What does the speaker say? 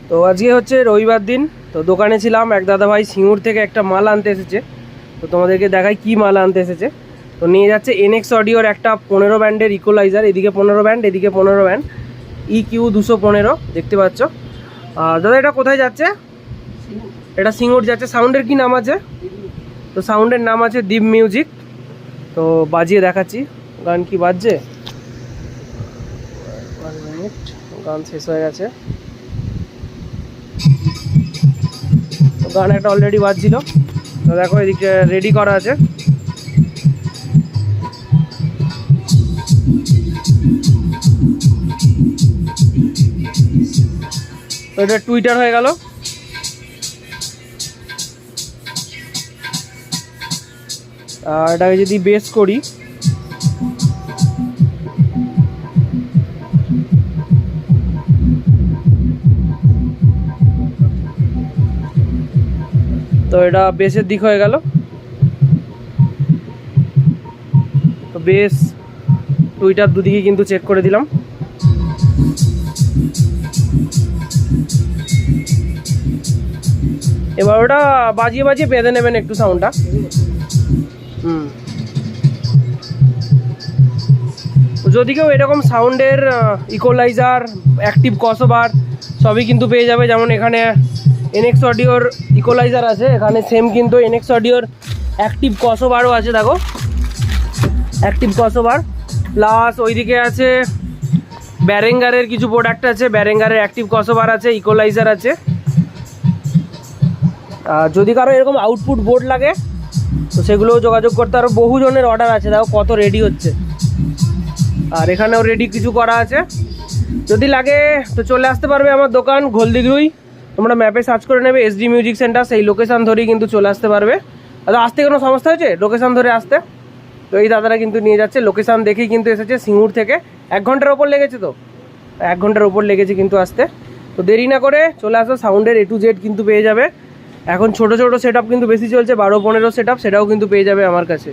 তো আজকে হচ্ছে রবিবার দিন, তো দোকানে ছিলাম। এক দাদা ভাই সিঙ্গুর থেকে একটা মাল আনতে এসেছে, তো তোমাদেরকে দেখাই কি মাল আনতে এসেছে। তো নিয়ে যাচ্ছে এনএক্স অডিওর একটা 15 ব্যান্ডের ইকোলাইজার, এদিকে 15 ব্যান্ড এদিকে 15 ব্যান্ড, EQ 215 দেখতে পাচ্ছ। দাদা এটা কোথায় যাচ্ছে? এটা সিঙ্গুর যাচ্ছে। সাউন্ডের কি নাম আছে? তো সাউন্ডের নাম আছে দীপ মিউজিক। তো বাজিয়ে দেখাচ্ছি গান কি বাজছে। গান শেষ হয়ে গেছে, তো গান একটা অলরেডি বাজছিল। তো দেখো এদিকে রেডি করা আছে। তো এটা টুইটার হয়ে গেল। আর এটাকে যদি বেস করি, তো এটা বেসের দিক হয়ে গেল। তো বেস টুইটার দুদিকে কিন্তু চেক করে দিলাম। এবার ওটা বাজিয়ে বাজিয়ে বেঁধে নেবেন একটু সাউন্ডটা। যদি কেউ এরকম সাউন্ডের ইকোলাইজার, অ্যাক্টিভ ক্রসওভার সবই কিন্তু পেয়ে যাবে। যেমন এখানে এনএক্স অডিওর ইকোলাইজার আছে, এখানে সেম কিন্তু এনএক্স অডিওর অ্যাক্টিভ ক্রসওভারও আছে। দেখো অ্যাক্টিভ ক্রসওভার, প্লাস ওইদিকে আছে ব্যারেঙ্গারের কিছু প্রোডাক্ট আছে, ব্যারেঙ্গারের অ্যাক্টিভ ক্রসওভার আছে, ইকোলাইজার আছে। যদি কারো এরকম আউটপুট বোর্ড লাগে তো সেগুলোও যোগাযোগ করতে আরও বহু জনের অর্ডার আছে। দেখো কত রেডি হচ্ছে, আর এখানেও রেডি কিছু করা আছে। যদি লাগে তো চলে আসতে পারবে আমার দোকান ঘোলদিঘুই। তোমরা ম্যাপে সার্চ করে নেবে SD মিউজিক সেন্টার, সেই লোকেশান ধরেই কিন্তু চলে আসতে পারবে। আচ্ছা, আসতে কোনো সমস্যা হয়েছে লোকেশান ধরে আসতে? তো এই দাদারা কিন্তু নিয়ে যাচ্ছে, লোকেশান দেখেই কিন্তু এসেছে সিঙ্গুর থেকে। 1 ঘন্টার ওপর লেগেছে, তো 1 ঘন্টার ওপর লেগেছে কিন্তু আসতে। তো দেরি না করে চলে আসো, সাউন্ডের A to Z কিন্তু পেয়ে যাবে। এখন ছোটো ছোটো সেট আপ কিন্তু বেশি চলছে, 12-15 সেট আপ, সেটাও কিন্তু পেয়ে যাবে আমার কাছে।